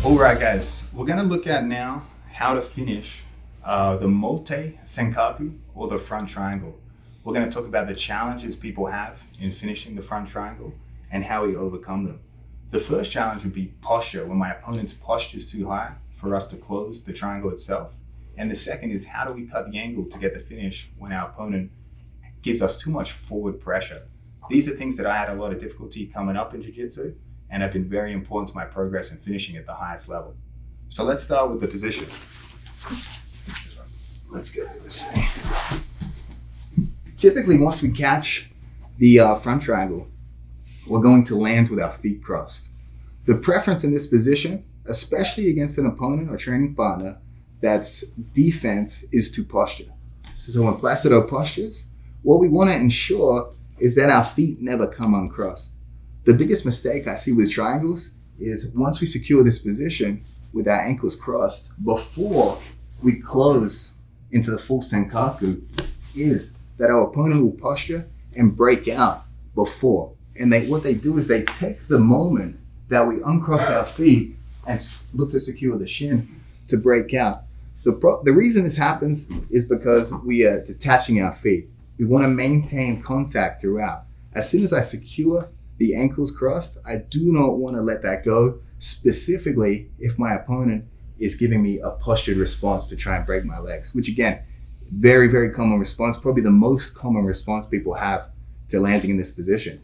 All right, guys, we're going to look at now how to finish the Motte Senkaku or the front triangle. We're going to talk about the challenges people have in finishing the front triangle and how we overcome them. The first challenge would be posture, when my opponent's posture is too high for us to close the triangle itself. And the second is, how do we cut the angle to get the finish when our opponent gives us too much forward pressure? These are things that I had a lot of difficulty coming up in Jiu-Jitsu and have been very important to my progress in finishing at the highest level. So let's start with the position. Let's go this way. Typically, once we catch the front triangle, we're going to land with our feet crossed. The preference in this position, especially against an opponent or training partner that's defense, is to posture. So when Placido postures, what we want to ensure is that our feet never come uncrossed. The biggest mistake I see with triangles is once we secure this position with our ankles crossed before we close into the full Senkaku, is that our opponent will posture and break out before. And what they do is they take the moment that we uncross our feet and look to secure the shin to break out. The reason this happens is because we are detaching our feet. We want to maintain contact throughout. As soon as I secure the ankles crossed, I do not want to let that go, specifically if my opponent is giving me a postured response to try and break my legs, which again, very, very common response, probably the most common response people have to landing in this position.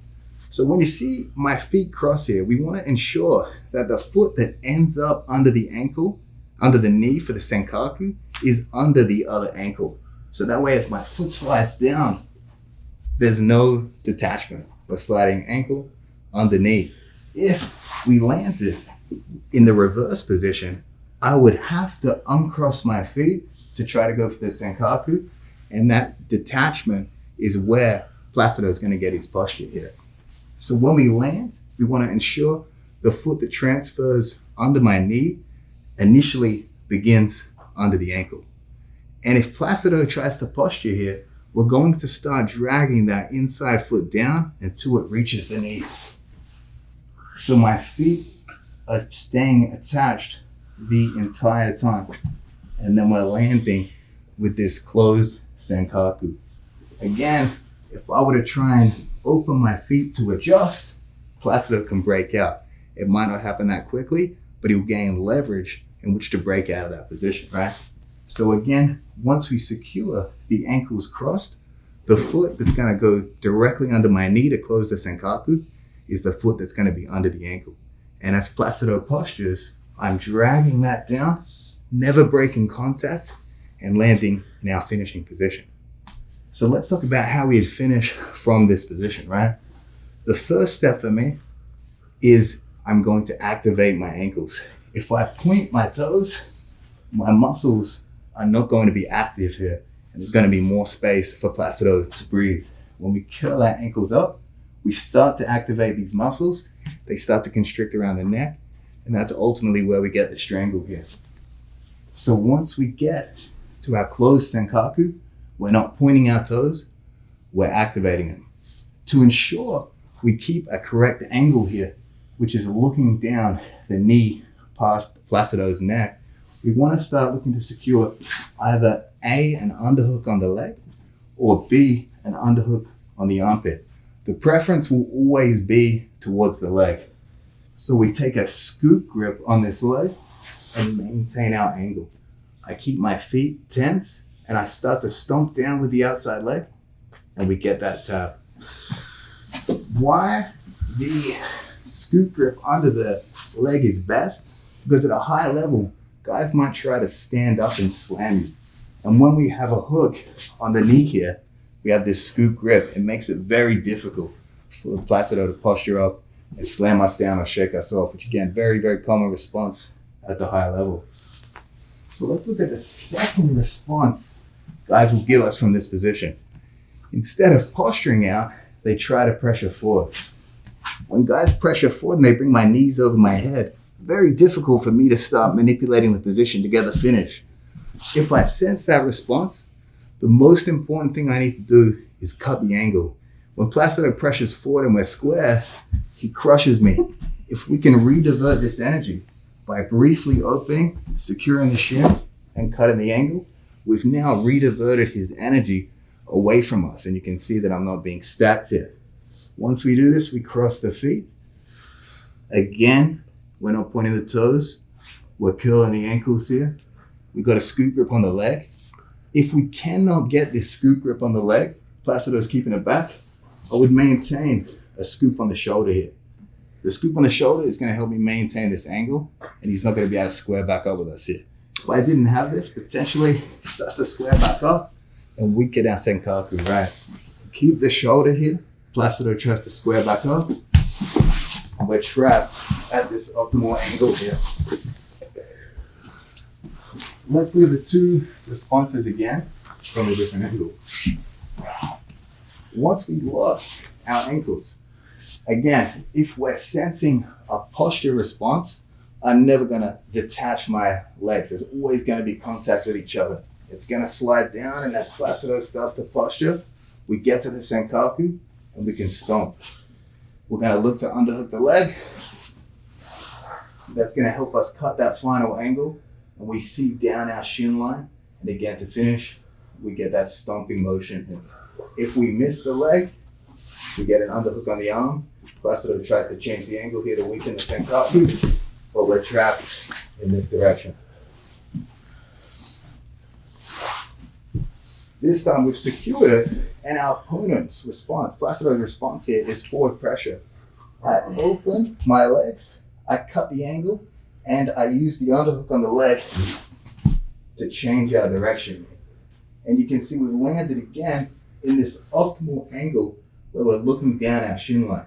So when you see my feet cross here, we want to ensure that the foot that ends up under the ankle, under the knee for the Senkaku, is under the other ankle. So that way, as my foot slides down, there's no detachment. We're sliding ankle underneath. If we landed in the reverse position, I would have to uncross my feet to try to go for the Senkaku, and that detachment is where Placido is going to get his posture here. So when we land, we want to ensure the foot that transfers under my knee initially begins under the ankle. And if Placido tries to posture here, we're going to start dragging that inside foot down until it reaches the knee. So my feet are staying attached the entire time. And then we're landing with this closed Senkaku. Again, if I were to try and open my feet to adjust, Placido can break out. It might not happen that quickly, but he'll gain leverage in which to break out of that position, right? So again, once we secure the ankles crossed, the foot that's going to go directly under my knee to close the Senkaku is the foot that's going to be under the ankle. And as Placido postures, I'm dragging that down, never breaking contact, and landing in our finishing position. So let's talk about how we'd finish from this position, right? The first step for me is I'm going to activate my ankles. If I point my toes, my muscles are not going to be active here, and there's going to be more space for Placido to breathe. When we curl our ankles up, we start to activate these muscles. They start to constrict around the neck, and that's ultimately where we get the strangle here. So once we get to our closed Senkaku, we're not pointing our toes, we're activating them. To ensure we keep a correct angle here, which is looking down the knee past Placido's neck, we want to start looking to secure either A, an underhook on the leg, or B, an underhook on the armpit. The preference will always be towards the leg. So we take a scoop grip on this leg and maintain our angle. I keep my feet tense and I start to stomp down with the outside leg, and we get that tap. Why the scoop grip under the leg is best? Because at a high level, guys might try to stand up and slam you. And when we have a hook on the knee here, we have this scoop grip. It makes it very difficult for Placido to posture up and slam us down or shake us off, which again, very, very common response at the high level. So let's look at the second response guys will give us from this position. Instead of posturing out, they try to pressure forward. When guys pressure forward and they bring my knees over my head, very difficult for me to start manipulating the position to get the finish. If I sense that response, the most important thing I need to do is cut the angle. When Placido pressures forward and we're square, he crushes me. If we can redivert this energy, By briefly opening, securing the shin, and cutting the angle, we've now rediverted his energy away from us. And you can see that I'm not being stacked here. Once we do this, we cross the feet. Again, we're not pointing the toes. We're curling the ankles here. We got a scoop grip on the leg. If we cannot get this scoop grip on the leg, Placido's keeping it back, I would maintain a scoop on the shoulder here. The scoop on the shoulder is going to help me maintain this angle, and he's not going to be able to square back up with us here. If I didn't have this, potentially he starts to square back up, and we get our Senkaku, right? Keep the shoulder here. Placido tries to square back up, and we're trapped at this optimal angle here. Let's leave the two responses again from a different angle. Once we lock our ankles, again, if we're sensing a posture response, I'm never gonna detach my legs. There's always gonna be contact with each other. It's gonna slide down, and as Placido starts to posture, we get to the Senkaku and we can stomp. We're gonna look to underhook the leg. That's gonna help us cut that final angle, and we see down our shin line. And again, to finish, we get that stomping motion. If we miss the leg, we get an underhook on the arm. Placido tries to change the angle here to weaken the Senkaku, but we're trapped in this direction. This time we've secured it, and our opponent's response, Placido's response here, is forward pressure. I open my legs, I cut the angle, and I use the underhook on the leg to change our direction. And you can see we've landed again in this optimal angle where we're looking down our shin line.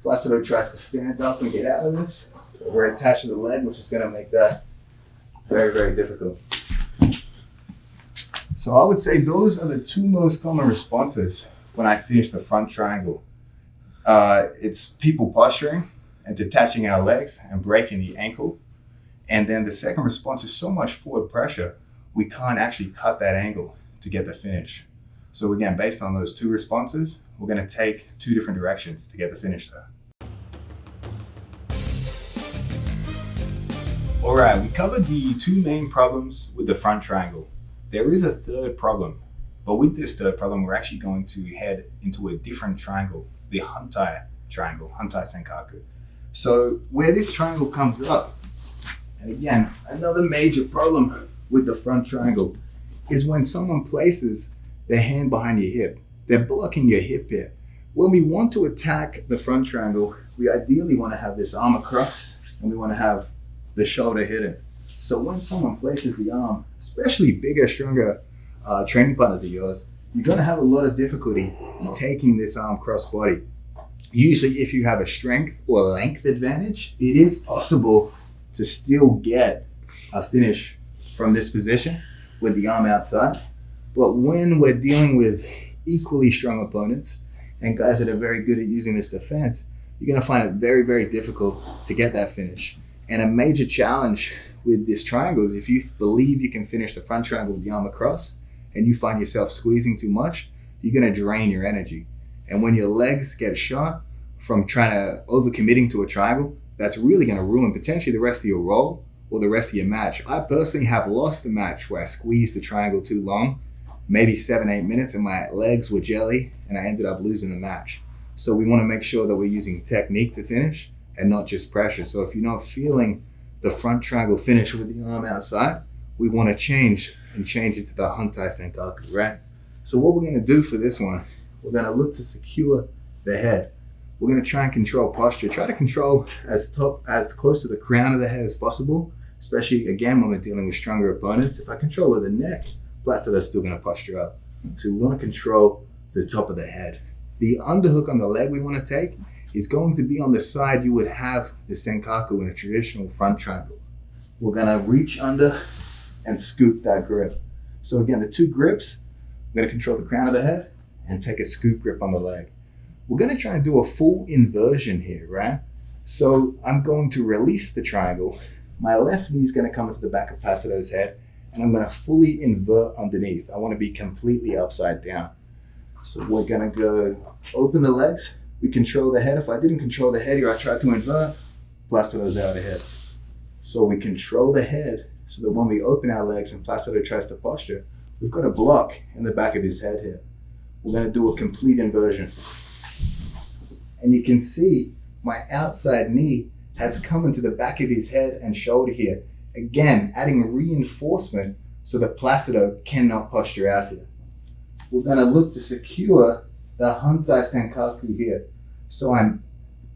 Placido tries to stand up and get out of this, but we're attached to the leg, which is going to make that very, very difficult. So I would say those are the two most common responses when I finish the front triangle. It's people posturing and detaching our legs and breaking the ankle. And then the second response is so much forward pressure, we can't actually cut that angle to get the finish. So again, based on those two responses, we're going to take two different directions to get the finish there. All right, we covered the two main problems with the front triangle. There is a third problem, but with this third problem, we're actually going to head into a different triangle, the Hantai triangle, Hantai Senkaku. So where this triangle comes up, and again, another major problem with the front triangle is when someone places their hand behind your hip. They're blocking your hip here. When we want to attack the front triangle, we ideally want to have this arm across, and we want to have the shoulder hidden. So when someone places the arm, especially bigger, stronger training partners of yours, you're going to have a lot of difficulty in taking this arm cross body. Usually if you have a strength or length advantage, it is possible to still get a finish from this position with the arm outside. But when we're dealing with equally strong opponents and guys that are very good at using this defense, you're going to find it very, very difficult to get that finish. And a major challenge with this triangle is if you believe you can finish the front triangle with the arm across and you find yourself squeezing too much, you're going to drain your energy. And when your legs get shot from trying to overcommitting to a triangle, that's really going to ruin potentially the rest of your roll or the rest of your match. I personally have lost a match where I squeezed the triangle too long, maybe 7-8 minutes, and my legs were jelly and I ended up losing the match. So we want to make sure that we're using technique to finish and not just pressure. So if you're not feeling the front triangle finish with the arm outside, we want to change it to the Hantai Senkaku, right? So what we're going to do for this one, we're going to look to secure the head. We're going to try and control posture. Try to control as close to the crown of the head as possible, especially again when we're dealing with stronger opponents. If I control the neck, Placido's still going to posture up. So we want to control the top of the head. The underhook on the leg we want to take is going to be on the side you would have the Senkaku in a traditional front triangle. We're going to reach under and scoop that grip. So again, the two grips, we're going to control the crown of the head and take a scoop grip on the leg. We're going to try and do a full inversion here, right? So I'm going to release the triangle. My left knee is going to come into the back of Placido's head, and I'm going to fully invert underneath. I want to be completely upside down. So we're going to go open the legs. We control the head. If I didn't control the head here, I tried to invert, Placido's out ahead. So we control the head so that when we open our legs and Placido tries to posture, we've got a block in the back of his head here. We're going to do a complete inversion. And you can see my outside knee has come into the back of his head and shoulder here. Again, adding reinforcement so that Placido cannot posture out here. We're going to look to secure the Hantai Senkaku here. So I'm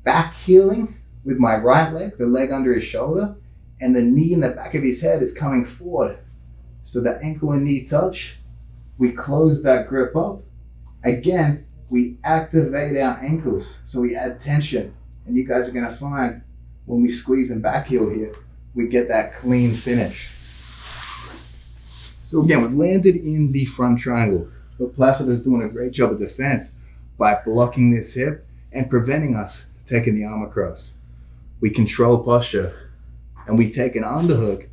back heeling with my right leg, the leg under his shoulder, and the knee in the back of his head is coming forward. So the ankle and knee touch. We close that grip up. Again, we activate our ankles. So we add tension. And you guys are going to find when we squeeze and back heel here, we get that clean finish. So again, we've landed in the front triangle, but Placido is doing a great job of defense by blocking this hip and preventing us taking the arm across. We control posture and we take an underhook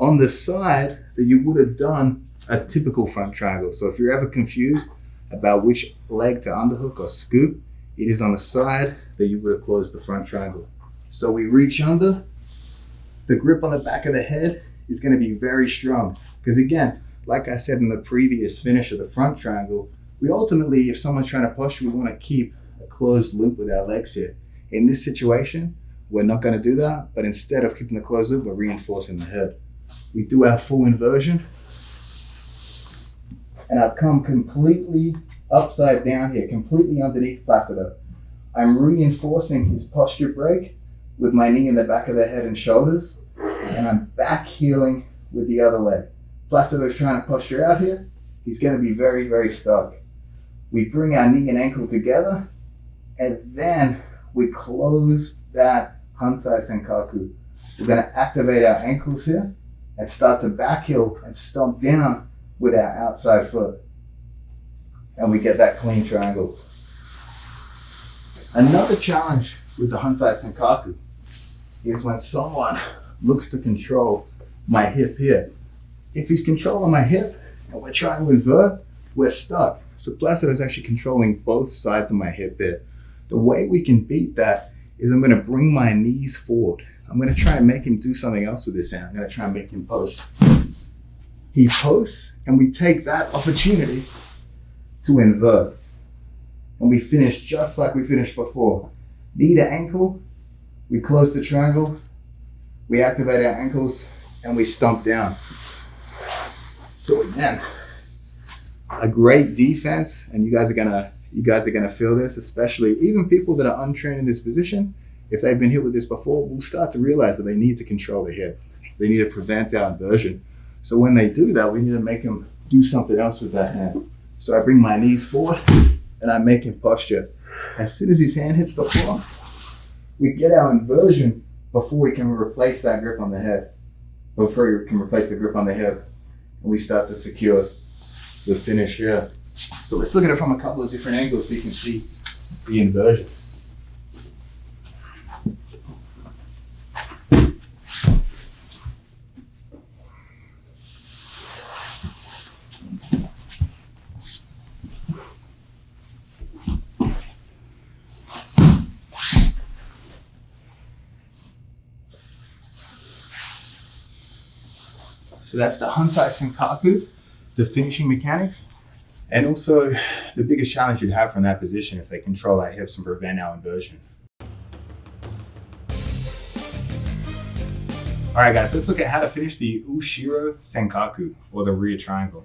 on the side that you would have done a typical front triangle. So if you're ever confused about which leg to underhook or scoop, it is on the side that you would have closed the front triangle. So we reach under. The grip on the back of the head is going to be very strong because again, like I said in the previous finish of the front triangle, we ultimately, if someone's trying to posture, we want to keep a closed loop with our legs here. In this situation, we're not going to do that, but instead of keeping the closed loop, we're reinforcing the head. We do our full inversion, and I've come completely upside down here, completely underneath Placido. I'm reinforcing his posture break with my knee in the back of the head and shoulders, and I'm back heeling with the other leg. Placido's trying to posture out here. He's going to be very, very stuck. We bring our knee and ankle together, and then we close that Hantai Senkaku. We're going to activate our ankles here and start to back heel and stomp down with our outside foot. And we get that clean triangle. Another challenge with the Hantai Senkaku is when someone looks to control my hip here. If he's controlling my hip and we're trying to invert, we're stuck. So Placido is actually controlling both sides of my hip here. The way we can beat that is I'm going to bring my knees forward. I'm going to try and make him do something else with this hand. I'm going to try and make him post. He posts, and we take that opportunity to invert. And we finish just like we finished before. Knee to ankle, we close the triangle, we activate our ankles, and we stomp down. So again, a great defense, and you guys are gonna feel this, especially even people that are untrained in this position. If they've been hit with this before, will start to realize that they need to control the hip. They need to prevent our inversion. So when they do that, we need to make them do something else with that hand. So I bring my knees forward and I make him posture. As soon as his hand hits the floor, we get our inversion before we can replace that grip on the head. Before we can replace the grip on the hip, and we start to secure the finish here. So let's look at it from a couple of different angles so you can see the inversion. So that's the Hantai Senkaku, the finishing mechanics, and also the biggest challenge you'd have from that position if they control our hips and prevent our inversion. All right, guys, let's look at how to finish the Ushiro Senkaku, or the rear triangle.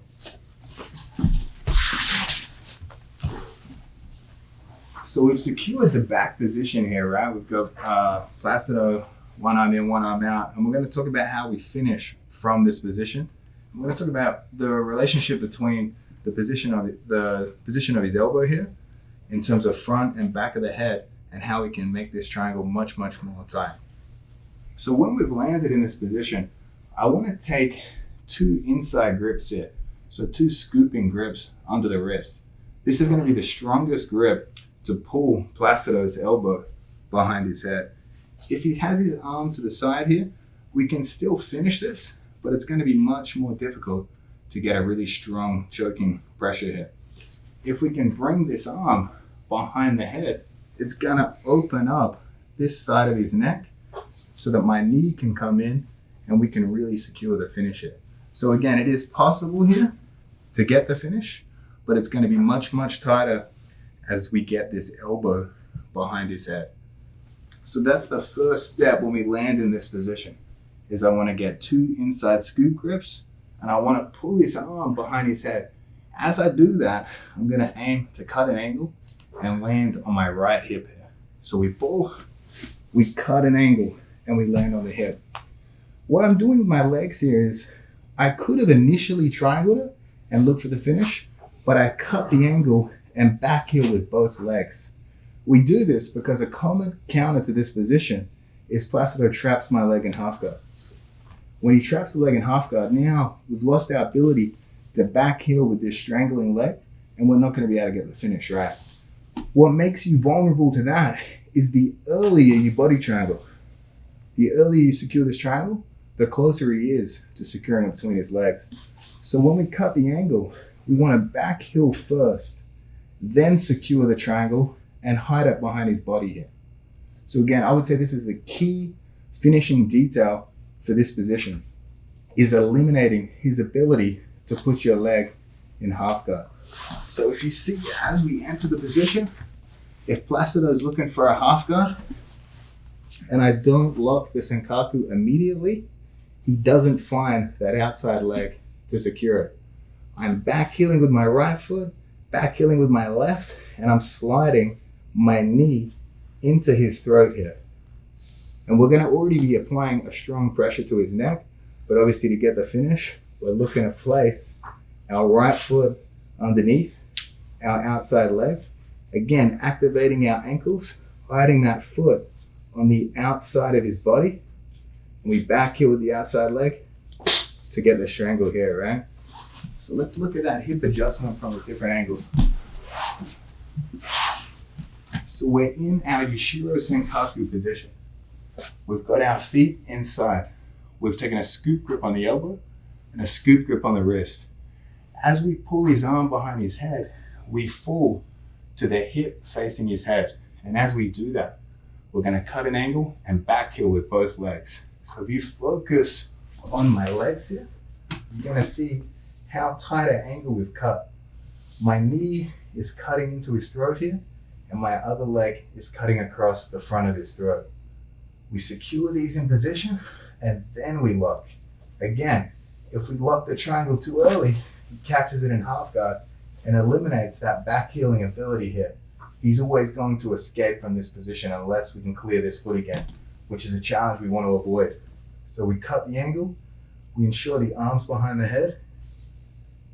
So we've secured the back position here, right? We've got Placido, one arm in, one arm out, and we're going to talk about how we finish from this position. I'm going to talk about the relationship between the position of his elbow here, in terms of front and back of the head, and how we can make this triangle much, much more tight. So when we've landed in this position, I want to take two inside grips here. So two scooping grips under the wrist. This is going to be the strongest grip to pull Placido's elbow behind his head. If he has his arm to the side here, we can still finish this, but it's going to be much more difficult to get a really strong choking pressure here. If we can bring this arm behind the head, it's going to open up this side of his neck so that my knee can come in and we can really secure the finish here. So again, it is possible here to get the finish, but it's going to be much, much tighter as we get this elbow behind his head. So that's the first step when we land in this position, is I want to get 2 inside scoop grips and I want to pull his arm behind his head. As I do that, I'm going to aim to cut an angle and land on my right hip here. So we pull, we cut an angle, and we land on the hip. What I'm doing with my legs here is I could have initially triangled it and looked for the finish, but I cut the angle and back heel with both legs. We do this because a common counter to this position is Placido traps my leg in half guard. When he traps the leg in half guard, now we've lost our ability to back heel with this strangling leg, and we're not going to be able to get the finish right. What makes you vulnerable to that is the earlier you body triangle. The earlier you secure this triangle, the closer he is to securing it between his legs. So when we cut the angle, we want to back heel first, then secure the triangle and hide it behind his body here. So again, I would say this is the key finishing detail for this position, is eliminating his ability to put your leg in half guard. So if you see, as we enter the position, if Placido is looking for a half guard and I don't lock the Senkaku immediately, he doesn't find that outside leg to secure it. I'm back heeling with my right foot, back heeling with my left, and I'm sliding my knee into his throat here. And we're going to already be applying a strong pressure to his neck, but obviously to get the finish, we're looking to place our right foot underneath our outside leg. Again, activating our ankles, hiding that foot on the outside of his body. And we back heel with the outside leg to get the strangle here, right? So let's look at that hip adjustment from a different angle. So we're in our Yushiro Senkaku position. We've got our feet inside. We've taken a scoop grip on the elbow and a scoop grip on the wrist. As we pull his arm behind his head, we fall to the hip facing his head. And as we do that, we're going to cut an angle and back heel with both legs. So if you focus on my legs here, you're going to see how tight an angle we've cut. My knee is cutting into his throat here, and my other leg is cutting across the front of his throat. We secure these in position, and then we lock. Again, if we lock the triangle too early, he catches it in half guard and eliminates that back heeling ability here. He's always going to escape from this position unless we can clear this foot again, which is a challenge we want to avoid. So we cut the angle, we ensure the arms behind the head,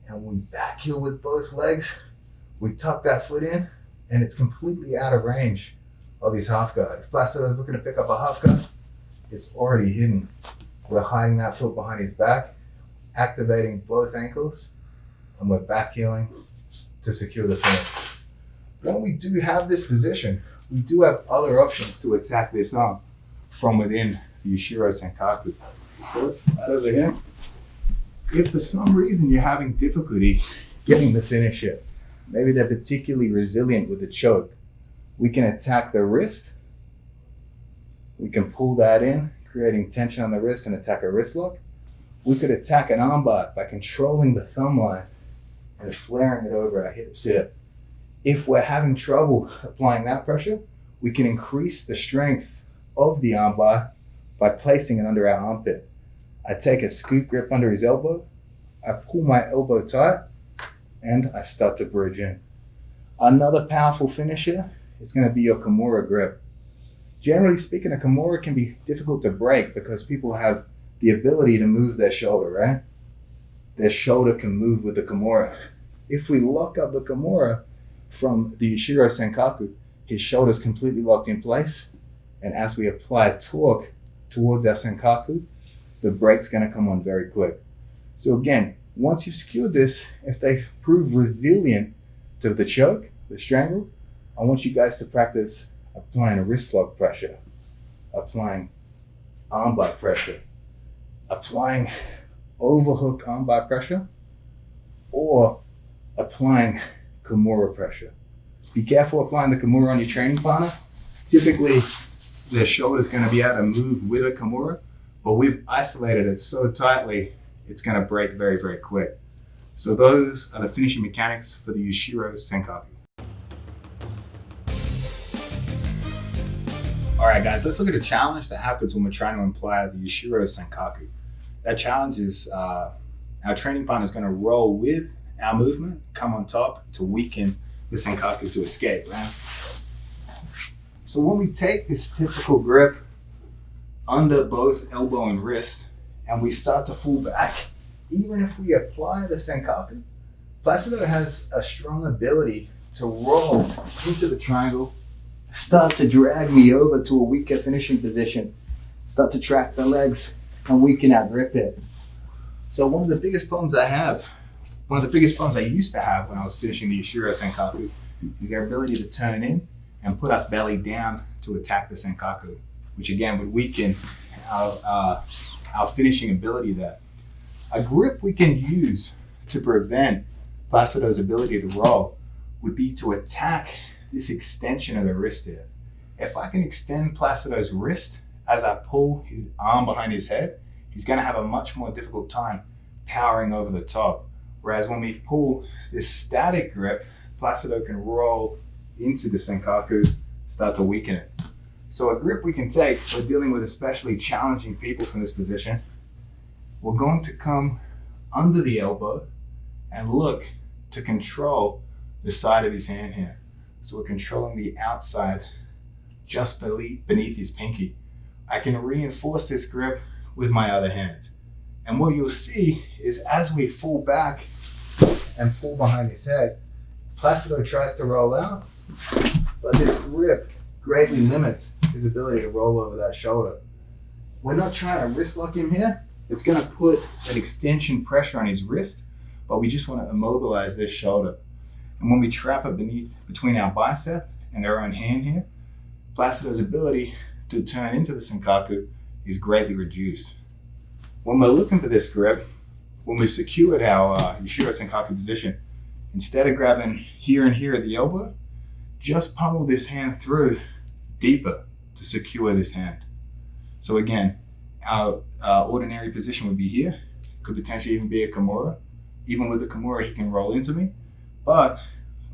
and we back heel with both legs. We tuck that foot in, and it's completely out of range of his half guard. If Placido is looking to pick up a half guard, it's already hidden. We're hiding that foot behind his back, activating both ankles, and we're back heeling to secure the finish. When we do have this position, we do have other options to attack this arm from within the Yushiro Senkaku. So let's slide over here. If for some reason you're having difficulty getting the finish here, maybe they're particularly resilient with the choke, we can attack the wrist. We can pull that in, creating tension on the wrist and attack a wrist lock. We could attack an armbar by controlling the thumb line and flaring it over our hips here. If we're having trouble applying that pressure, we can increase the strength of the armbar by placing it under our armpit. I take a scoop grip under his elbow, I pull my elbow tight, and I start to bridge in. Another powerful finish here is going to be your Kimura grip. Generally speaking, a Kimura can be difficult to break because people have the ability to move their shoulder, right? Their shoulder can move with the Kimura. If we lock up the Kimura from the Yushiro Senkaku, his shoulder's completely locked in place, and as we apply torque towards our Senkaku, the break's going to come on very quick. So again, once you've secured this, if they prove resilient to the choke, the strangle, I want you guys to practice applying a wrist lock pressure, applying armbar pressure, applying overhook armbar pressure, or applying Kimura pressure. Be careful applying the Kimura on your training partner. Typically, the shoulder is going to be able to move with a Kimura, but we've isolated it so tightly, it's going to break very, very quick. So those are the finishing mechanics for the Yushiro Senkaku. All right, guys, let's look at a challenge that happens when we're trying to apply the Yushiro Senkaku. That challenge is our training partner is going to roll with our movement, come on top to weaken the Senkaku to escape, right? So when we take this typical grip under both elbow and wrist and we start to fall back, even if we apply the Senkaku, Placido has a strong ability to roll into the triangle, start to drag me over to a weaker finishing position, start to track the legs and weaken our grip here. So one of the biggest problems I used to have when I was finishing the Yushiro Senkaku is their ability to turn in and put us belly down to attack the Senkaku, which again would weaken our finishing ability there. A grip we can use to prevent Placido's ability to roll would be to attack this extension of the wrist here. If I can extend Placido's wrist as I pull his arm behind his head, he's going to have a much more difficult time powering over the top. Whereas when we pull this static grip, Placido can roll into the Senkaku, start to weaken it. So a grip we can take for dealing with especially challenging people from this position, we're going to come under the elbow and look to control the side of his hand here. So we're controlling the outside just beneath his pinky. I can reinforce this grip with my other hand. And what you'll see is as we fall back and pull behind his head, Placido tries to roll out, but this grip greatly limits his ability to roll over that shoulder. We're not trying to wrist lock him here. It's going to put an extension pressure on his wrist, but we just want to immobilize this shoulder. And when we trap it between our bicep and our own hand here, Placido's ability to turn into the Senkaku is greatly reduced. When we're looking for this grip, when we've secured our Yushiro Senkaku position, instead of grabbing here and here at the elbow, just pummel this hand through deeper to secure this hand. So again, our ordinary position would be here. Could potentially even be a Kimura. Even with the Kimura, he can roll into me. But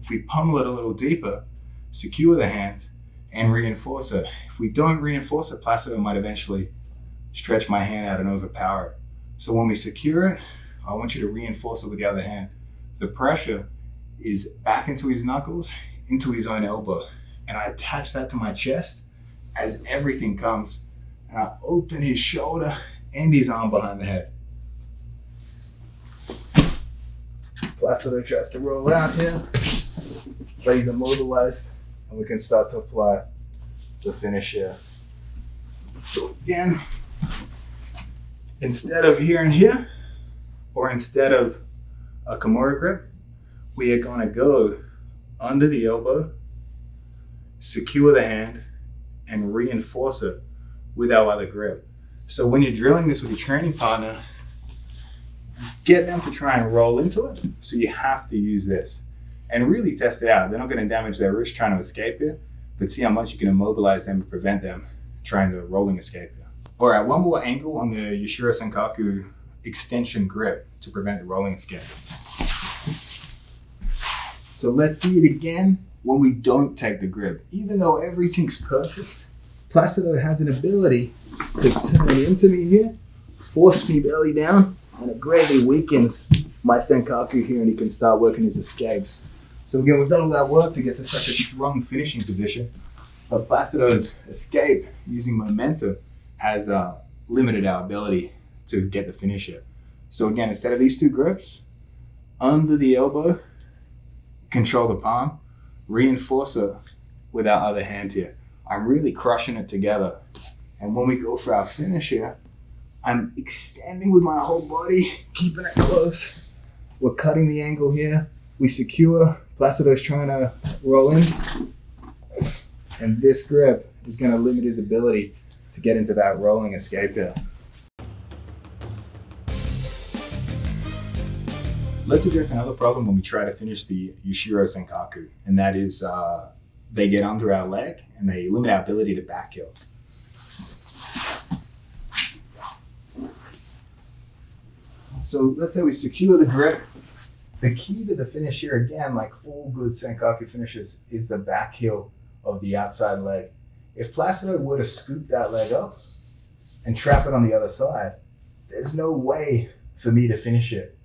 if we pummel it a little deeper, secure the hand, and reinforce it. If we don't reinforce it, Placido might eventually stretch my hand out and overpower it. So when we secure it, I want you to reinforce it with the other hand. The pressure is back into his knuckles, into his own elbow. And I attach that to my chest as everything comes. And I open his shoulder and his arm behind the head. Placido tries to roll out here, but he's immobilized, and we can start to apply the finish here. So again, instead of here and here, or instead of a Kimura grip, we are going to go under the elbow, secure the hand, and reinforce it with our other grip. So when you're drilling this with your training partner, get them to try and roll into it. So you have to use this and really test it out. They're not going to damage their wrist trying to escape it, but see how much you can immobilize them and prevent them trying the rolling escape. All right, one more angle on the Yushiro Senkaku extension grip to prevent the rolling escape. So let's see it again when we don't take the grip. Even though everything's perfect, Placido has an ability to turn into me here, force me belly down, and it greatly weakens my Senkaku here, and he can start working his escapes. So again, we've done all that work to get to such a strong finishing position, but Placido's escape using momentum has limited our ability to get the finish here. So again, instead of these two grips, under the elbow, control the palm, reinforce it with our other hand here. I'm really crushing it together. And when we go for our finish here, I'm extending with my whole body, keeping it close. We're cutting the angle here. We secure. Placido's trying to roll in. And this grip is going to limit his ability to get into that rolling escape here. Let's address another problem when we try to finish the Yushiro Senkaku, and that is they get under our leg and they limit our ability to back heel. So let's say we secure the grip. The key to the finish here, again, like all good Senkaku finishes, is the back heel of the outside leg. If Placido were to scoop that leg up and trap it on the other side, there's no way for me to finish it.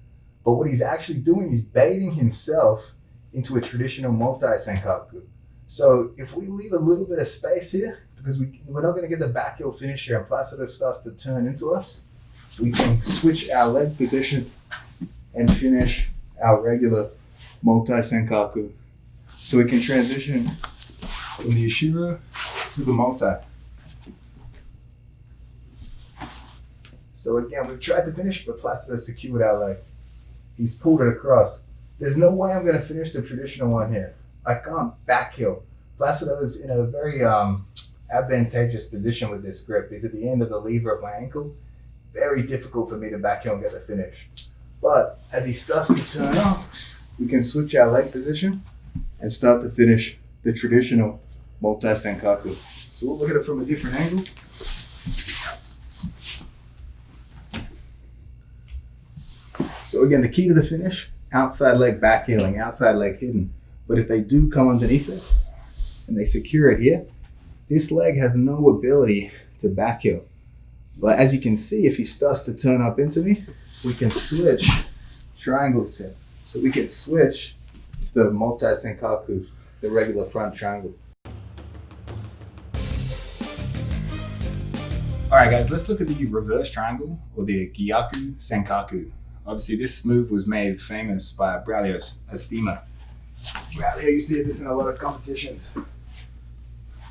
But what he's actually doing is baiting himself into a traditional multi-Senkaku. So if we leave a little bit of space here, because we're not going to get the back heel finish here and Placido starts to turn into us, we can switch our leg position and finish our regular multi-Senkaku. So we can transition from the Ushiro to the multi. So again, we've tried to finish, but Placido secured our leg. He's pulled it across. There's no way I'm going to finish the traditional one here. I can't back heel. Placido is in a very advantageous position with this grip. He's at the end of the lever of my ankle. Very difficult for me to back heel and get the finish. But as he starts to turn up, we can switch our leg position and start to finish the traditional multi-Senkaku. So we'll look at it from a different angle. So again, the key to the finish, outside leg back heeling, outside leg hidden. But if they do come underneath it and they secure it here, this leg has no ability to back heel. But as you can see, if he starts to turn up into me, we can switch triangles here. So we can switch to the multi-Senkaku, the regular front triangle. All right, guys, let's look at the reverse triangle, or the Gyaku Senkaku. Obviously, this move was made famous by Braulio Estima. Braulio used to hit this in a lot of competitions.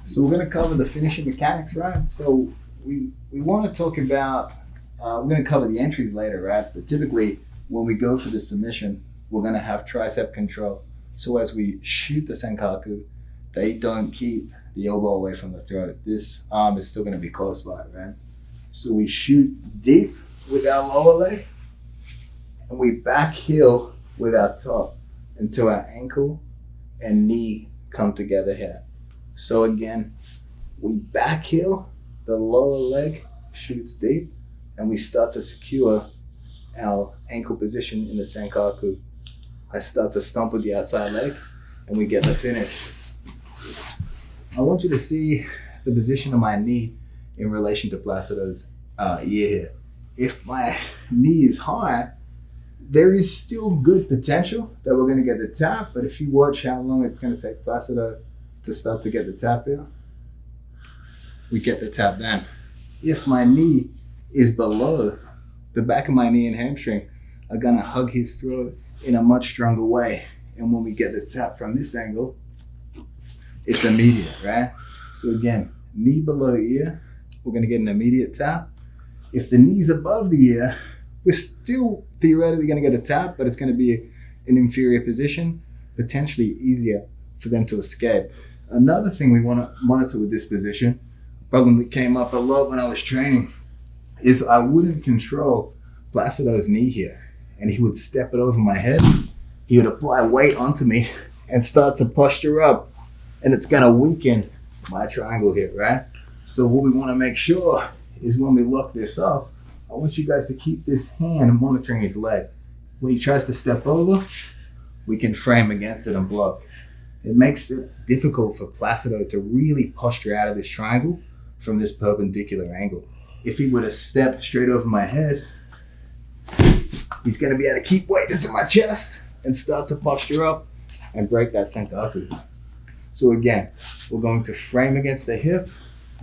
So we're going to cover the finishing mechanics, right? So we want to talk about, we're going to cover the entries later, right? But typically, when we go for the submission, we're going to have tricep control. So as we shoot the Senkaku, they don't keep the elbow away from the throat. This arm is still going to be close by, right? So we shoot deep with our lower leg, and we back heel with our top until our ankle and knee come together here. So again, we back heel, the lower leg shoots deep, and we start to secure our ankle position in the Senkaku. I start to stomp with the outside leg, and we get the finish. I want you to see the position of my knee in relation to Placido's ear here. If my knee is high, there is still good potential that we're going to get the tap, but if you watch how long it's going to take Placido to start to get the tap here, we get the tap then. If my knee is below, the back of my knee and hamstring are going to hug his throat in a much stronger way. And when we get the tap from this angle, it's immediate, right? So again, knee below ear, we're going to get an immediate tap. If the knee's above the ear, we're still theoretically going to get a tap, but it's going to be an inferior position, potentially easier for them to escape. Another thing we want to monitor with this position, a problem that came up a lot when I was training, is I wouldn't control Placido's knee here, and he would step it over my head. He would apply weight onto me and start to posture up, and it's going to weaken my triangle here, right? So what we want to make sure is when we lock this up, I want you guys to keep this hand monitoring his leg. When he tries to step over, we can frame against it and block. It makes it difficult for Placido to really posture out of this triangle from this perpendicular angle. If he were to step straight over my head, he's going to be able to keep weight into my chest and start to posture up and break that Senkaku. So again, we're going to frame against the hip.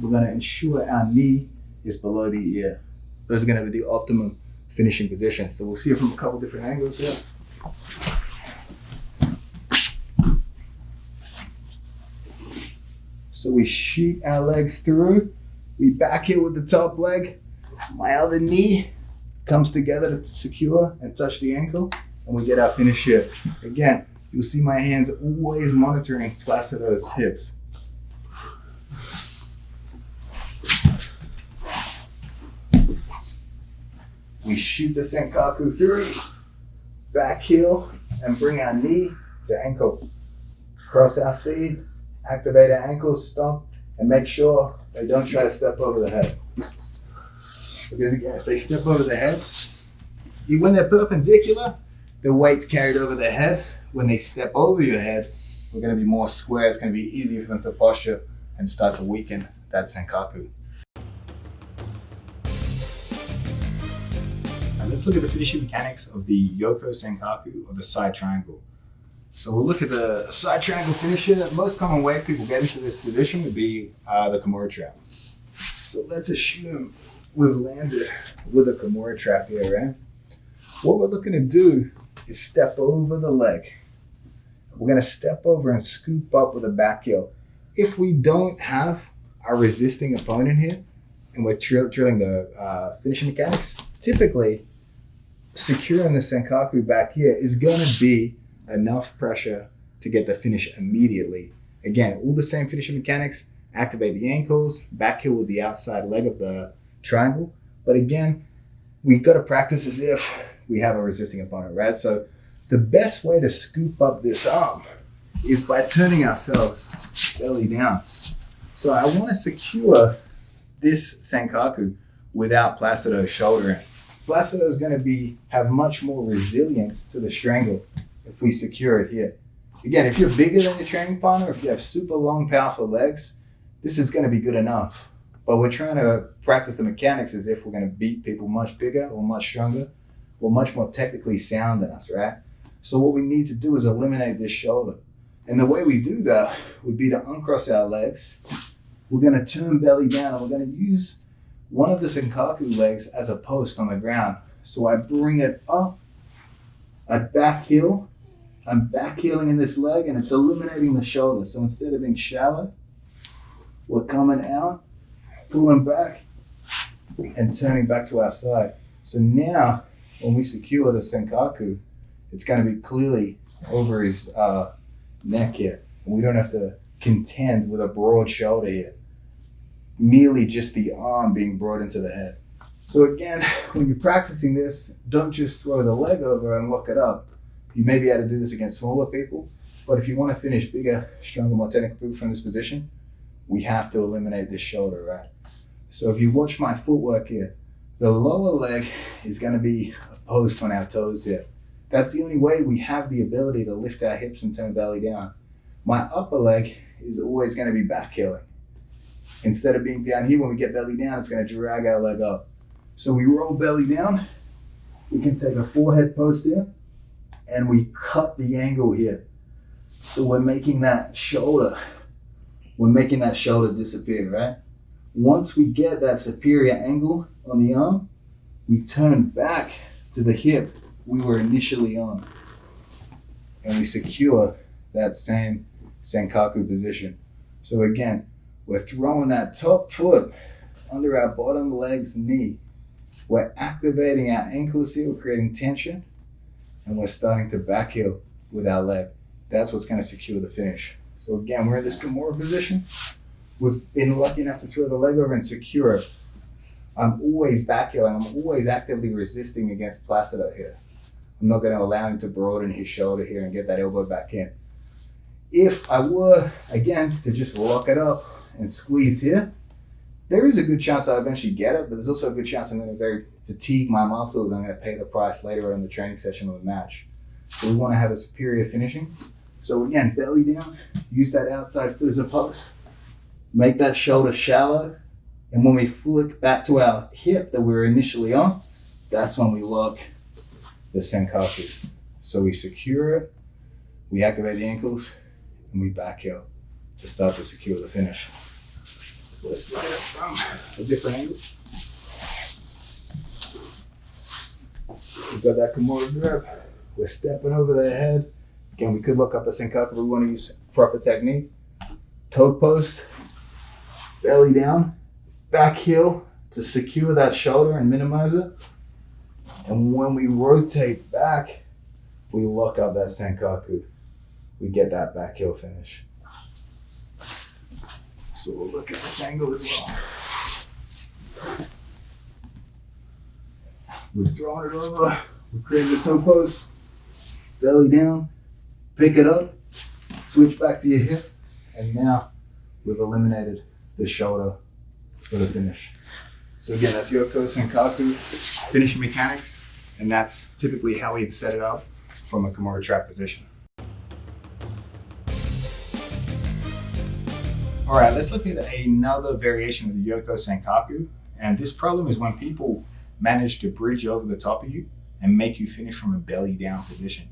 We're going to ensure our knee is below the ear. Those are going to be the optimum finishing position. So we'll see it from a couple different angles here. So we shoot our legs through. We back heel with the top leg. My other knee comes together to secure and touch the ankle, and we get our finish here. Again, you'll see my hands always monitoring Placido's hips. We shoot the Senkaku through, back heel, and bring our knee to ankle. Cross our feet, activate our ankles, stomp, and make sure they don't try to step over the head. Because again, if they step over the head, When they're perpendicular, the weight's carried over their head. When they step over your head, we're going to be more square. It's going to be easier for them to posture and start to weaken that senkaku. Now let's look at the finishing mechanics of the Yoko Senkaku or the side triangle. So we'll look at the side triangle finisher. The most common way people get into this position would be the Kimura trap. So let's assume we've landed with a Kimura trap here, right? What we're looking to do is step over the leg. We're going to step over and scoop up with a back heel. If we don't have our resisting opponent here, and we're drilling the finishing mechanics, typically securing the senkaku back here is going to be enough pressure to get the finish immediately. Again, all the same finishing mechanics, activate the ankles, back heel with the outside leg of the triangle. But again, we got to practice as if we have a resisting opponent, right? So the best way to scoop up this arm is by turning ourselves belly down. So I want to secure this senkaku without Placido shouldering. Placido is going to have much more resilience to the strangle if we secure it here. Again, if you're bigger than your training partner, if you have super long, powerful legs, this is going to be good enough. But we're trying to practice the mechanics as if we're going to beat people much bigger or much stronger or much more technically sound than us, right? So what we need to do is eliminate this shoulder. And the way we do that would be to uncross our legs. We're going to turn belly down and we're going to use one of the senkaku legs as a post on the ground. So I bring it up, I back heel, I'm back heeling in this leg and it's eliminating the shoulder. So instead of being shallow, we're coming out, pulling back and turning back to our side. So now when we secure the senkaku, it's going to be clearly over his neck here. And we don't have to contend with a broad shoulder here. Merely just the arm being brought into the head. So again, when you're practicing this, don't just throw the leg over and lock it up. You may be able to do this against smaller people, but if you want to finish bigger, stronger, more technical people from this position, we have to eliminate this shoulder, right? So if you watch my footwork here, the lower leg is going to be a post on our toes here. That's the only way we have the ability to lift our hips and turn belly down. My upper leg is always going to be back heeling. Instead of being down here, when we get belly down, it's going to drag our leg up. So we roll belly down. We can take a forehead post here, and we cut the angle here. So we're making that shoulder disappear, right? Once we get that superior angle on the arm, we turn back to the hip we were initially on. And we secure that same senkaku position. So again, we're throwing that top foot under our bottom leg's knee. We're activating our ankles here, we're creating tension, and we're starting to back heel with our leg. That's what's going to secure the finish. So again, we're in this Kimura position. We've been lucky enough to throw the leg over and secure it. I'm always back heeling. I'm always actively resisting against Placido here. I'm not going to allow him to broaden his shoulder here and get that elbow back in. If I were, again, to just lock it up and squeeze here, there is a good chance I'll eventually get it, but there's also a good chance I'm going to very fatigue my muscles and I'm going to pay the price later in the training session or the match. So we want to have a superior finishing. So again, belly down, use that outside foot as a post, make that shoulder shallow, and when we flick back to our hip that we were initially on, that's when we lock the senkaku. So we secure it, we activate the ankles, and we back heel to start to secure the finish. So let's light it from a different angle. We've got that Kimura grip. We're stepping over their head. Again, we could look up a senkaku, but we want to use proper technique. Toe post, belly down, back heel to secure that shoulder and minimize it. And when we rotate back, we lock up that senkaku. We get that back heel finish. So we'll look at this angle as well. We're throwing it over. We created a toe post, belly down, pick it up, switch back to your hip, and now we've eliminated the shoulder for the finish. So again, that's Yoko Senkaku finishing mechanics. And that's typically how he'd set it up from a Kimura trap position. All right, let's look at another variation of the Yoko Senkaku. And this problem is when people manage to bridge over the top of you and make you finish from a belly down position.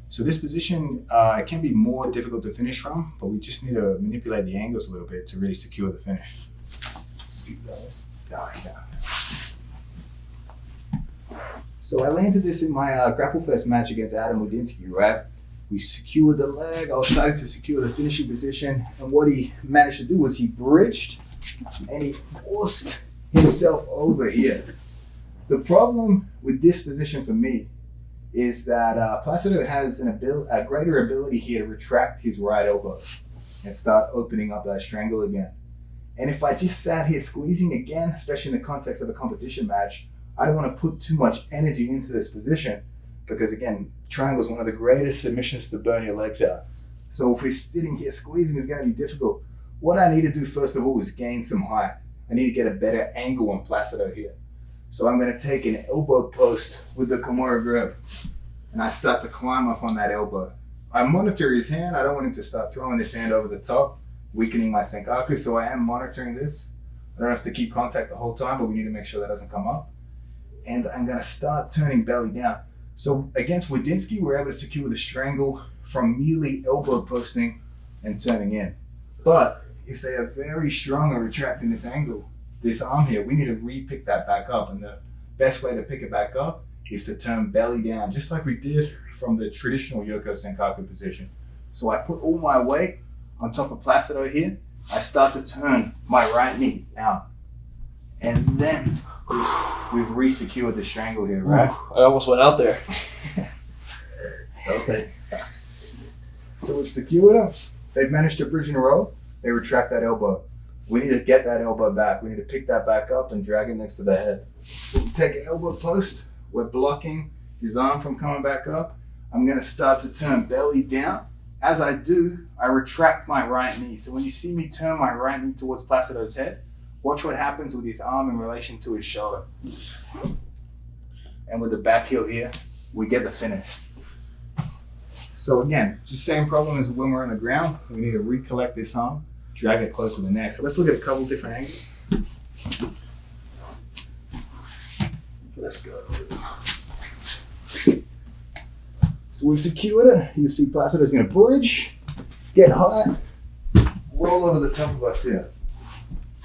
So this position it can be more difficult to finish from, but we just need to manipulate the angles a little bit to really secure the finish. So I landed this in my Grapple Fest match against Adam Wadinsky, right? We secured the leg. I was starting to secure the finishing position. And what he managed to do was he bridged and he forced himself over here. The problem with this position for me is that Placido has a greater ability here to retract his right elbow and start opening up that strangle again. And if I just sat here squeezing again, especially in the context of a competition match, I don't want to put too much energy into this position because, again, triangle is one of the greatest submissions to burn your legs out. So if we're sitting here squeezing, it's going to be difficult. What I need to do, first of all, is gain some height. I need to get a better angle on Placido here. So I'm going to take an elbow post with the Kimura grip, and I start to climb up on that elbow. I monitor his hand. I don't want him to start throwing his hand over the top, weakening my Senkaku, so I am monitoring this. I don't have to keep contact the whole time, but we need to make sure that doesn't come up. And I'm going to start turning belly down. So against Wadinsky, we're able to secure the strangle from merely elbow posting and turning in. But if they are very strong at retracting this angle, this arm here, we need to re-pick that back up. And the best way to pick it back up is to turn belly down, just like we did from the traditional Yoko Senkaku position. So I put all my weight on top of Placido here. I start to turn my right knee out. And then we've re-secured the strangle here, right? I almost went out there. So we've secured them. They've managed to bridge in a row. They retract that elbow. We need to get that elbow back. We need to pick that back up and drag it next to the head. So we take an elbow post. We're blocking his arm from coming back up. I'm going to start to turn belly down. As I do, I retract my right knee. So when you see me turn my right knee towards Placido's head, watch what happens with his arm in relation to his shoulder. And with the back heel here, we get the finish. So again, it's the same problem as when we're on the ground. We need to recollect this arm, drag it close to the neck. So let's look at a couple different angles. Let's go. So we've secured it. You see Placido's going to bridge, get high, roll over the top of us here.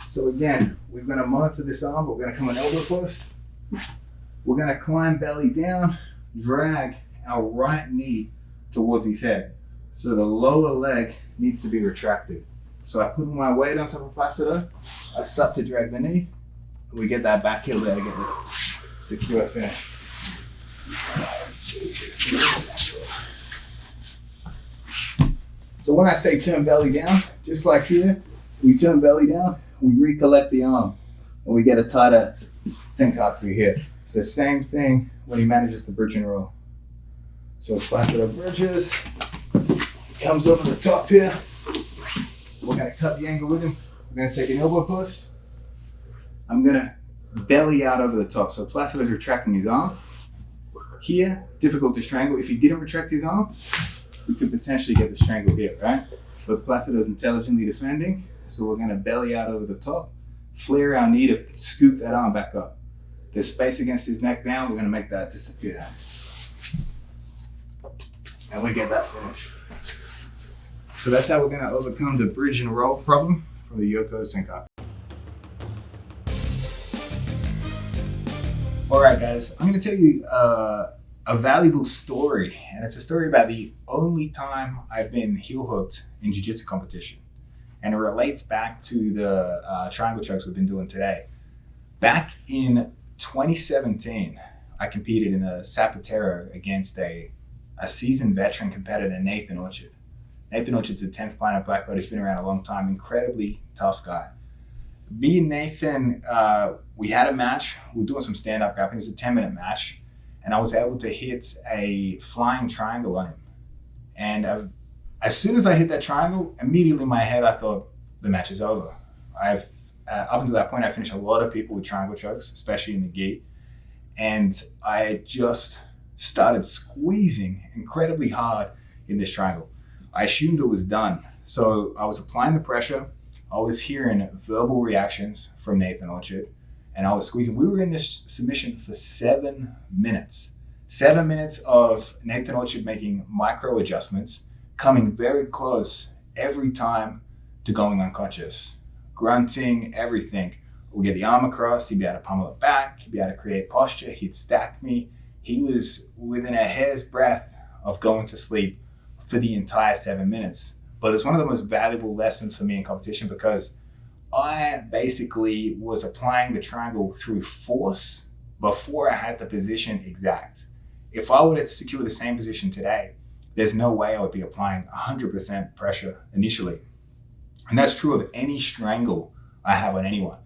So again, we're going to monitor this arm, but we're going to come on elbow post. We're going to climb belly down, drag our right knee towards his head. So the lower leg needs to be retracted. So I put my weight on top of Placido. I start to drag the knee. And we get that back heel there to get the secure finish. So when I say turn belly down, just like here, we turn belly down, we recollect the arm, and we get a tighter Senkaku here. It's the same thing when he manages to bridge and roll. So as Placido bridges, comes over the top here. We're going to cut the angle with him. We're going to take an elbow post. I'm going to belly out over the top. So Placido's retracting his arm. Here, difficult to strangle. If he didn't retract his arm, we could potentially get the strangle here, right? But Placido's intelligently defending. So we're going to belly out over the top, flare our knee to scoop that arm back up. There's space against his neck now. We're going to make that disappear. And we get that finish. So that's how we're going to overcome the bridge and roll problem from the Yoko Senkaku. All right, guys, I'm going to tell you a valuable story, and it's a story about the only time I've been heel hooked in jiu-jitsu competition. And it relates back to the triangle chokes we've been doing today. Back in 2017, I competed in the Zapatero against a seasoned veteran competitor, Nathan Orchard. Nathan Orchard's a 10th planet black belt. He's been around a long time, incredibly tough guy. Me and Nathan, we had a match. We were doing some stand-up grappling. It was a 10-minute match. And I was able to hit a flying triangle on him. And as soon as I hit that triangle, immediately in my head, I thought, the match is over. Up until that point, I finished a lot of people with triangle chokes, especially in the gi. And I just started squeezing incredibly hard in this triangle. I assumed it was done. So I was applying the pressure. I was hearing verbal reactions from Nathan Orchard, and I was squeezing. We were in this submission for 7 minutes. 7 minutes of Nathan Orchard making micro adjustments, coming very close every time to going unconscious, grunting, everything. We'll get the arm across, he'd be able to pummel it back, he'd be able to create posture, he'd stack me. He was within a hair's breadth of going to sleep for the entire 7 minutes. But it's one of the most valuable lessons for me in competition, because I basically was applying the triangle through force before I had the position exact. If I were to secure the same position today, there's no way I would be applying 100% pressure initially. And that's true of any strangle I have on anyone.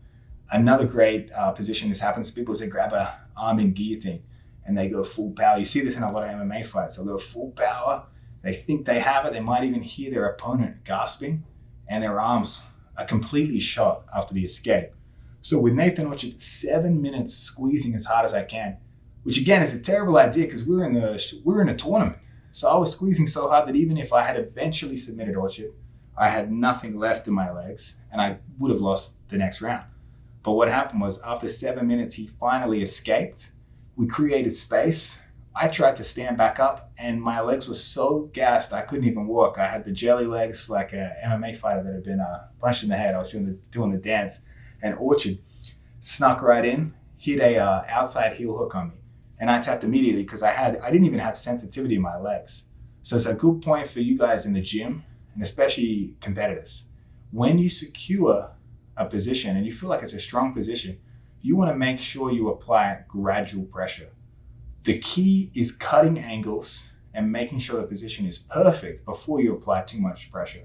Another great position this happens to people is they grab a arm in guillotine and they go full power. You see this in a lot of MMA fights. They'll go full power. They think they have it. They might even hear their opponent gasping, and their arms are completely shot after the escape. So with Nathan Orchard, 7 minutes squeezing as hard as I can, which again is a terrible idea because we're in a tournament. So I was squeezing so hard that even if I had eventually submitted Orchard, I had nothing left in my legs and I would have lost the next round. But what happened was, after 7 minutes, he finally escaped. We created space. I tried to stand back up and my legs were so gassed I couldn't even walk. I had the jelly legs like an MMA fighter that had been punched in the head. I was doing the dance, and Orchard snuck right in, hit a outside heel hook on me. And I tapped immediately because I didn't even have sensitivity in my legs. So it's a good point for you guys in the gym, and especially competitors. When you secure a position and you feel like it's a strong position, you want to make sure you apply gradual pressure. The key is cutting angles and making sure the position is perfect before you apply too much pressure.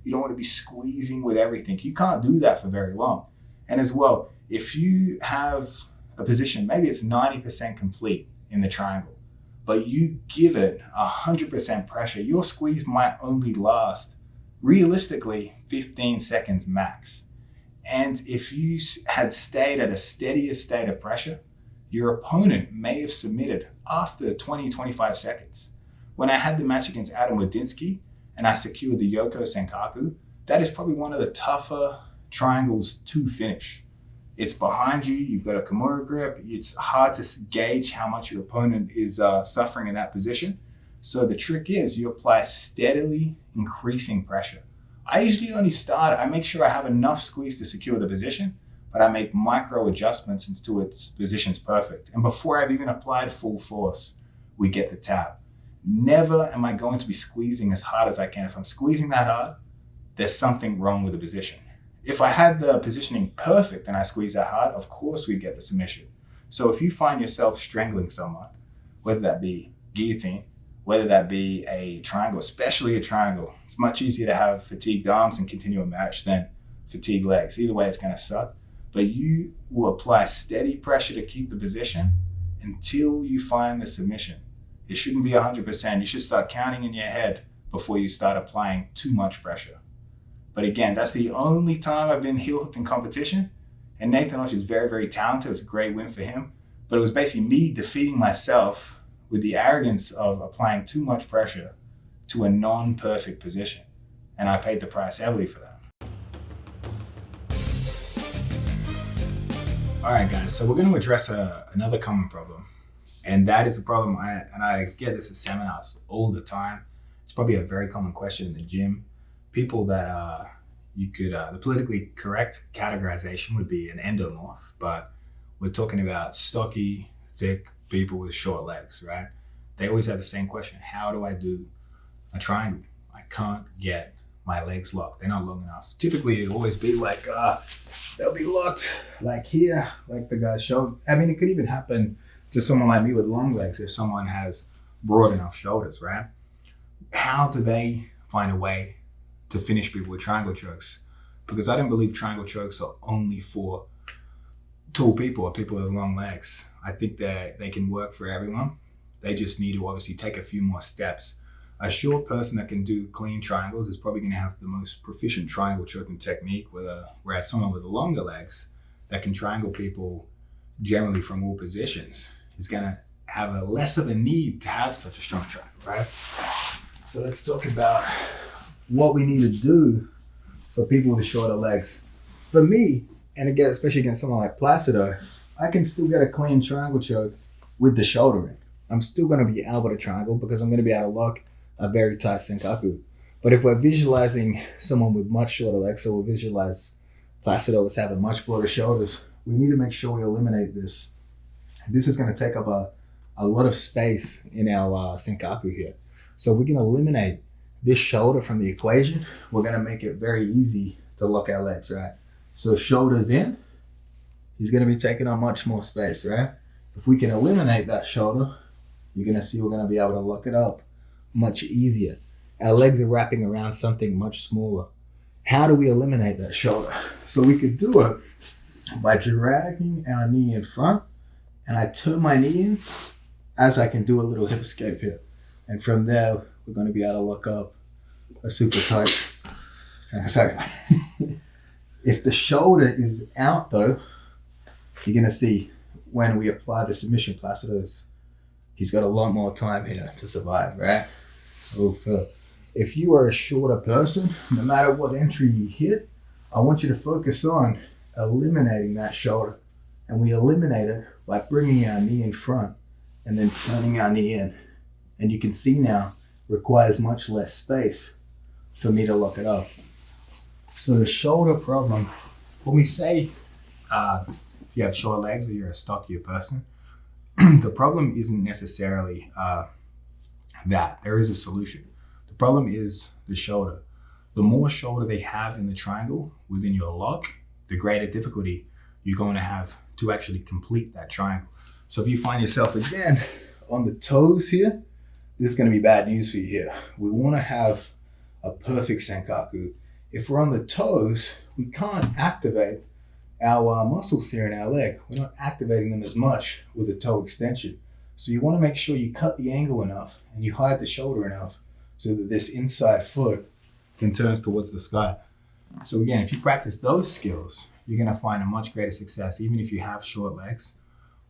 You don't want to be squeezing with everything. You can't do that for very long. And as well, if you have a position, maybe it's 90% complete in the triangle, but you give it 100% pressure, your squeeze might only last realistically 15 seconds max. And if you had stayed at a steadier state of pressure, your opponent may have submitted after 20-25 seconds. When I had the match against Adam Wadinsky and I secured the Yoko Senkaku, that is probably one of the tougher triangles to finish. It's behind you, you've got a Kimura grip, it's hard to gauge how much your opponent is suffering in that position. So the trick is you apply steadily increasing pressure. I usually only I make sure I have enough squeeze to secure the position, but I make micro adjustments until its position's perfect. And before I've even applied full force, we get the tap. Never am I going to be squeezing as hard as I can. If I'm squeezing that hard, there's something wrong with the position. If I had the positioning perfect and I squeeze that hard, of course we'd get the submission. So if you find yourself strangling someone, whether that be guillotine, whether that be a triangle, especially a triangle, it's much easier to have fatigued arms and continue a match than fatigued legs. Either way, it's going to suck. But you will apply steady pressure to keep the position until you find the submission. It shouldn't be 100%. You should start counting in your head before you start applying too much pressure. But again, that's the only time I've been heel hooked in competition. And Nathan Orchard is very, very talented. It was a great win for him. But it was basically me defeating myself with the arrogance of applying too much pressure to a non-perfect position. And I paid the price heavily for that. All right, guys, so we're going to address another common problem. And that is a problem, I get this at seminars all the time. It's probably a very common question in the gym. People that the politically correct categorization would be an endomorph, but we're talking about stocky, thick people with short legs, right? They always have the same question. How do I do a triangle? I can't get my legs locked. They're not long enough. Typically, it'll always be like, they'll be locked like here, like the guy showed. I mean, it could even happen to someone like me with long legs if someone has broad enough shoulders, right? How do they find a way to finish people with triangle chokes? Because I don't believe triangle chokes are only for tall people or people with long legs. I think that they can work for everyone. They just need to obviously take a few more steps. A short person that can do clean triangles is probably going to have the most proficient triangle choking technique, whereas someone with longer legs that can triangle people generally from all positions is going to have a less of a need to have such a strong triangle, right? So let's talk about what we need to do for people with shorter legs. For me, and again, especially against someone like Placido, I can still get a clean triangle choke with the shoulder in. I'm still going to be able to triangle because I'm going to be able to lock a very tight senkaku. But if we're visualizing someone with much shorter legs, so we visualize Placido as having much broader shoulders, we need to make sure we eliminate this. This is going to take up a lot of space in our senkaku here. So we can eliminate this shoulder from the equation. We're going to make it very easy to lock our legs, right? So shoulders in, he's going to be taking on much more space, right? If we can eliminate that shoulder, you're going to see we're going to be able to lock it up much easier. Our legs are wrapping around something much smaller. How do we eliminate that shoulder? So we could do it by dragging our knee in front, and I turn my knee in as I can do a little hip escape here. And from there, we're going to be able to lock up a super tight. So if the shoulder is out though, you're going to see when we apply the submission Placido's, he's got a lot more time here to survive, right? So if you are a shorter person, no matter what entry you hit, I want you to focus on eliminating that shoulder. And we eliminate it by bringing our knee in front and then turning our knee in. And you can see now, requires much less space for me to lock it up. So the shoulder problem, when we say if you have short legs or you're a stockier person, the problem isn't necessarily that. There is a solution. The problem is the shoulder. The more shoulder they have in the triangle within your lock, the greater difficulty you're going to have to actually complete that triangle. So if you find yourself again on the toes here, this is going to be bad news for you here. We want to have a perfect senkaku. If we're on the toes, we can't activate our muscles here in our leg. We're not activating them as much with a toe extension. So you want to make sure you cut the angle enough and you hide the shoulder enough so that this inside foot can turn towards the sky. So again, if you practice those skills, you're going to find a much greater success, even if you have short legs,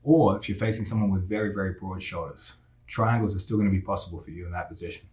or if you're facing someone with very, very broad shoulders. Triangles are still going to be possible for you in that position.